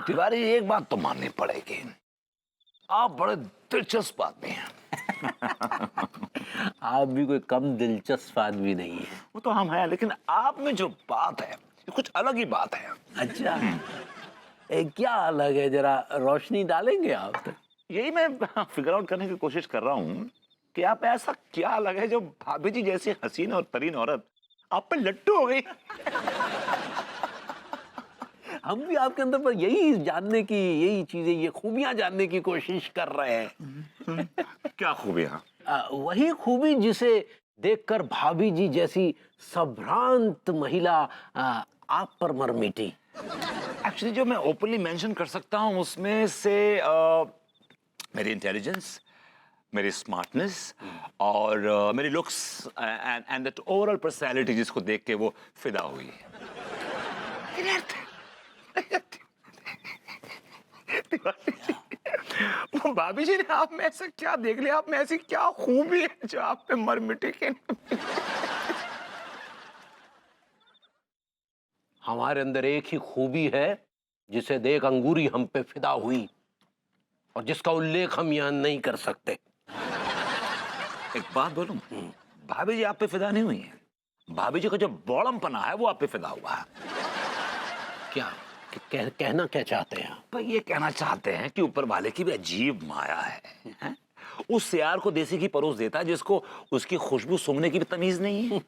तिवारी, एक बात तो माननी पड़ेगी, आप बड़े दिलचस्प आदमी हैं। आप भी कोई कम दिलचस्प आदमी नहीं है। वो तो हम हैं, लेकिन आप में जो बात है कुछ अलग ही बात है। अच्छा, क्या अलग है, जरा रोशनी डालेंगे आप? यही मैं फिगर आउट करने की कोशिश कर रहा हूँ कि आप ऐसा क्या अलग है जो भाभी जी जैसी हसीन और तरीन औरत आप पे लट्टू हो गई। हम भी आपके अंदर पर यही जानने की, यही चीजें, ये खूबियां जानने की कोशिश कर रहे हैं। क्या खूबियां? वही खूबी जिसे देखकर भाभी जी जैसी संभ्रांत महिला आप पर मर मिटी। एक्चुअली जो मैं ओपनली मेंशन कर सकता हूँ उसमें से मेरी इंटेलिजेंस, मेरी स्मार्टनेस और मेरी looks and that overall personality जिसको देख के वो फिदा हुई। वो भाभी जी ने आप में ऐसा क्या देख लिया, आप में ऐसी क्या खूबी है जो आप पे मर मिटे के? हमारे अंदर एक ही खूबी है जिसे देख अंगूरी हम पे फिदा हुई, और जिसका उल्लेख हम यहां नहीं कर सकते। एक बात बोलूं, भाभी जी आप पे फिदा नहीं हुई है, भाभी जी का जो बौड़मपना है वो आप पे फिदा हुआ है। क्या कहना क्या चाहते हैं आप? पर ये कहना चाहते हैं कि ऊपर वाले की भी अजीब माया है? उस सियार को देसी की परोस देता है जिसको उसकी खुशबू सूंघने की भी तमीज नहीं है।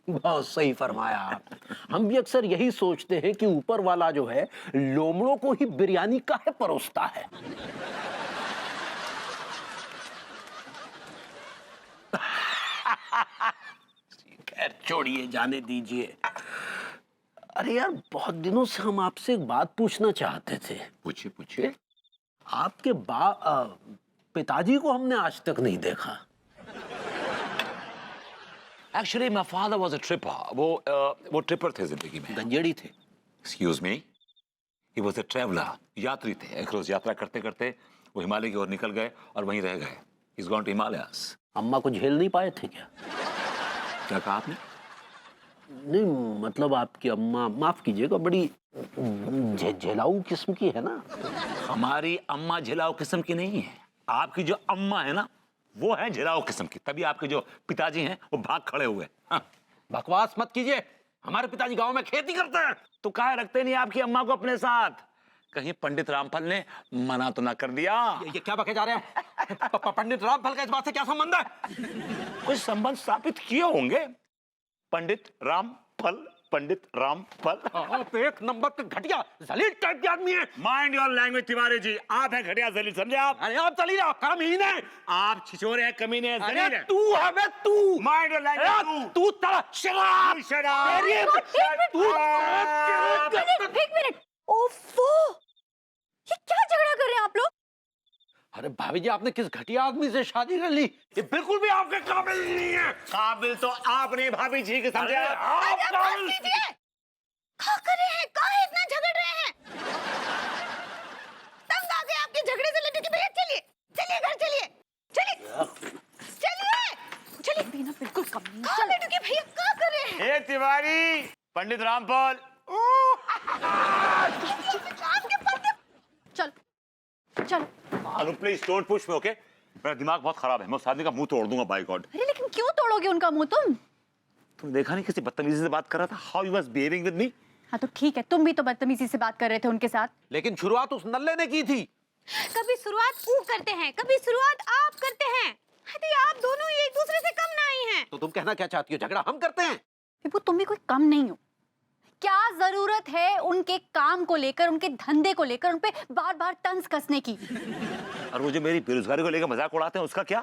बहुत सही फरमाया आप। हम भी अक्सर यही सोचते हैं कि ऊपर वाला जो है लोमड़ों को ही बिरयानी काहे परोसता है। खैर छोड़िए, जाने दीजिए। अरे यार, बहुत दिनों से हम आपसे एक बात पूछना चाहते थे। पूछिए पूछिए। आपके पिताजी को हमने आज तक नहीं देखा। Actually my father was a tripper. वो ट्रिपर थे जिंदगी में, गंजेड़ी थे। Excuse me, he was a traveller, यात्री थे। एक रोज यात्रा करते करते वो हिमालय की ओर निकल गए और वहीं रह गए। He is gone to Himalayas. अम्मा को झेल नहीं पाए थे क्या? क्या कहा आपने? नहीं, मतलब आपकी अम्मा, माफ कीजिएगा, बड़ी झेलाऊ किस्म की है ना। हमारी अम्मा झिलाओ किस्म की नहीं है, आपकी जो अम्मा है ना वो है झिलाओ किस्म की, तभी आपके जो पिताजी हैं वो भाग खड़े हुए। हाँ। बकवास मत कीजिए, हमारे पिताजी गांव में खेती करते हैं। तो काहे रखते नहीं आपकी अम्मा को अपने साथ? कहीं पंडित रामफल ने मना तो ना कर दिया? ये क्या बके जा रहे हैं? पंडित रामफल का इस बात से क्या संबंध है? कुछ संबंध स्थापित किए होंगे। पंडित रामफल, पंडित रामफल। आप एक नंबर के घटिया जलील टाइप के आदमी हैं। Mind your language Tiwari ji, आप है घटिया जलील, समझे आप? अरे आप जलील, आप कमीने हैं। आप छिछोरे हैं, कमीने हैं, जलील अरे हैं। तू है बे तू। Mind your language. तू तड़ा शराब। शराब। एक मिनट। ओफो, ये क्या झगड़ा कर रहे हैं आप लोग? अरे भाभी जी, आपने किस घटिया आदमी से शादी कर ली? ये बिल्कुल भी आपके काबिल नहीं है। काबिल तो आप नहीं भाभी जी के, समझे आप? क्या कर रहे हैं? काहे इतना झगड़ रहे हैं? तंग आ गए आपके झगड़े से लड्डू की भैया। चलिए चलिए घर चलिए, चलिए चलिए चलिए। बिना बिल्कुल कम नहीं। कहाँ लड्डू के भैया, क्या कर रहे हैं? हे तिवारी, पंडित रामफल। चलो चलो। Anu please don't push me, okay? मेरा दिमाग बहुत खराब है, मैं उस आदमी का मुंह तोड़ दूंगा बाय गॉड। अरे लेकिन क्यों तोड़ोगे उनका मुंह तुम? तुमने देखा नहीं किसी बदतमीजी से बात कर रहा था? How he was behaving with me. हाँ तो ठीक है, तुम भी तो बदतमीजी से बात कर रहे थे उनके साथ। लेकिन शुरुआत उस नल्ले ने की थी। कभी शुरुआत वो करते हैं, कभी शुरुआत आप करते हैं। यदि आप दोनों ही एक दूसरे से कम नहीं हैं। तो तुम कहना क्या चाहती हो, झगड़ा हम करते हैं? विभू, तुम भी कोई कम नहीं हो। क्या जरूरत है उनके काम को लेकर, उनके धंधे को लेकर उनपे बार बार तंज कसने की? और वो जो मेरी बेरोजगारी को लेकर मजाक उड़ाते हैं उसका क्या?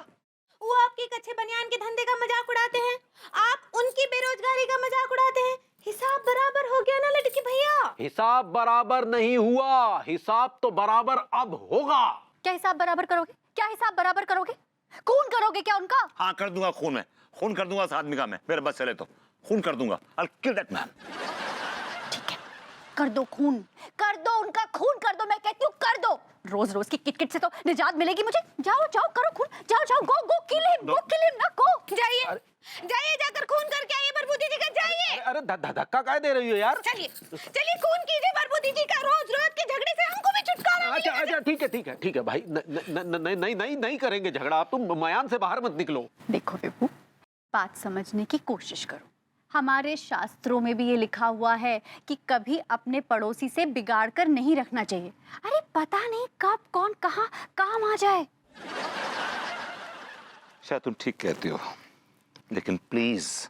वो आपके कच्चे बनियान के धंधे का मजाक उड़ाते हैं, आप उनकी बेरोजगारी का मजाक उड़ाते हैं। हिसाब बराबर हो गया ना लड़की भैया? हिसाब बराबर नहीं हुआ, हिसाब तो बराबर अब होगा। क्या हिसाब बराबर करोगे? क्या हिसाब बराबर करोगे? खून करोगे क्या उनका? हाँ कर दूंगा खून, में खून कर दूंगा उस आदमी का, मैं मेरे बस चले तो खून कर दूंगा। I'll kill that man। ठीक है, कर दो खून, कर दो उनका खून कर दो, मैं कहती हूँ कर दो। रोज रोज की किटकिट से तो निजात मिलेगी मुझे। जाओ जाओ करो खून, जाओ जाओ, गो गो किल हिम, गो किल हिम ना, गो जाइए जाइए, जाकर खून करके आइए प्रभु जी का। अरे धक्का काहे दे रही हो यार? चलिए चलिए, खून कीजिए प्रभुति जी का, रोज रोज के झगड़े से हमको भी छुटकारा अच्छा मिलेगा। अच्छा, ठीक है भाई, नहीं करेंगे झगड़ा। आप तुम मयान से बाहर मत निकलो। देखो विभू, बात समझने की कोशिश करो। हमारे शास्त्रों में भी ये लिखा हुआ है कि कभी अपने पड़ोसी से बिगाड़ कर नहीं रखना चाहिए। अरे पता नहीं कब कौन कहाँ काम आ जाए। शायद तुम ठीक कहती हो, लेकिन प्लीज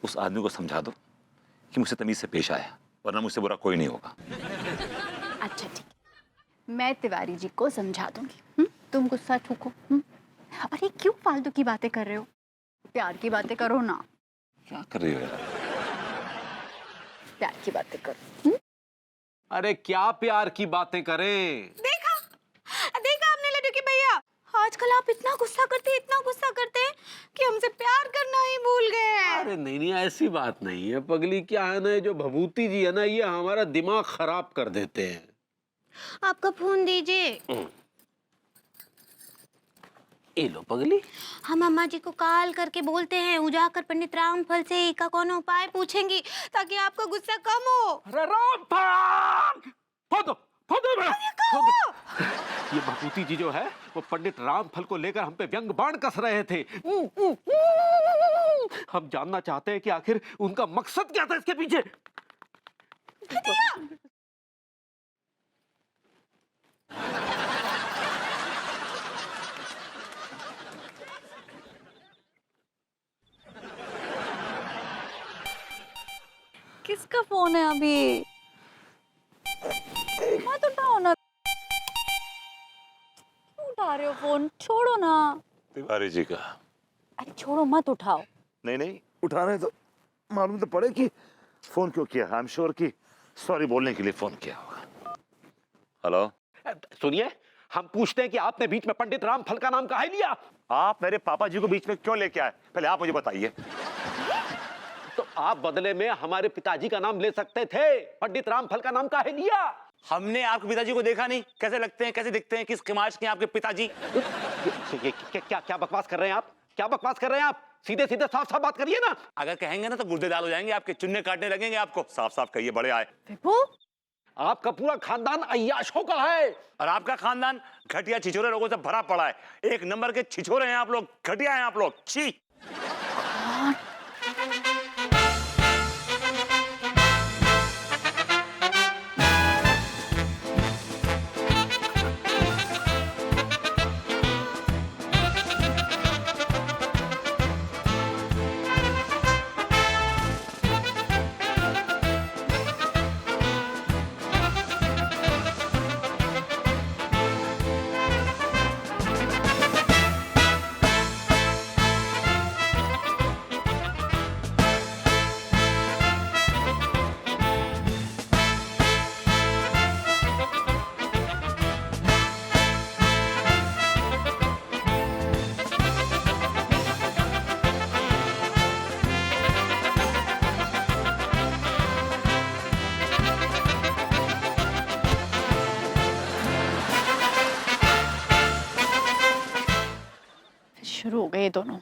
उस आदमी को समझा दो कि मुझसे तमीज से पेश आया, वरना मुझसे बुरा कोई नहीं होगा। अच्छा ठीक है, मैं तिवारी जी को समझा दूंगी। तुम गुस्सा ठूको। अरे क्यों फालतू की बातें कर रहे हो? प्यार की बातें करो ना। क्या कर रही हो यार? प्यार की बातें करो। अरे क्या प्यार की बातें करें? देखा देखा आपने लड्डू की भैया, आजकल आप इतना गुस्सा करते हैं कि हमसे प्यार करना ही भूल गए हैं। अरे नहीं, ऐसी बात नहीं है पगली। क्या है ना, ये जो भभूति जी है ना, ये हमारा दिमाग खराब कर देते हैं। आपका फोन दीजिए। ए लो पगली। हम अम्मा जी को कॉल करके बोलते हैं, उजाकर पंडित रामफल से का कौन उपाय पूछेंगी ताकि आपका गुस्सा कम हो। अरे रामफल! फोदो ये भभूति जी जो है वो पंडित रामफल को लेकर हम पे व्यंग बाण कस रहे थे। हम जानना चाहते हैं कि आखिर उनका मकसद क्या था इसके पीछे। किसका फोन है अभी? मत उठाओ ना। क्यों उठा रहे हो फोन? छोड़ो ना। तिवारी जी का। अरे छोड़ो, मत उठाओ। नहीं, उठाना है तो मालूम तो पड़े कि फोन क्यों किया। आई एम श्योर कि सॉरी बोलने के लिए फोन किया होगा। हेलो, सुनिए, हम पूछते हैं कि आपने बीच में पंडित रामफल का नाम काहे लिया? आप मेरे पापा जी को बीच में क्यों लेके आए, पहले आप मुझे बताइए। तो आप बदले में हमारे पिताजी का नाम ले सकते थे, पंडित रामफल का नाम काहे लिया? हमने आपके पिताजी को देखा नहीं, कैसे लगते हैं, कैसे दिखते हैं, किस समाज के आपके पिताजी? क्या बकवास कर रहे हैं आप? क्या बकवास कर रहे हैं आप? सीधे सीधे साफ साफ बात करिए ना। अगर कहेंगे ना तो गुर्दे दाल हो जाएंगे आपके, चुन्ने काटने लगेंगे आपको। साफ साफ कहिए, बड़े आए। विभू, आपका पूरा खानदान अय्याशों का है और आपका खानदान घटिया छिछोरे लोगों से भरा पड़ा है। एक नंबर के छिछोरे हैं आप लोग, घटिया हैं आप लोग। छी। शुरू हो गए ये दोनों।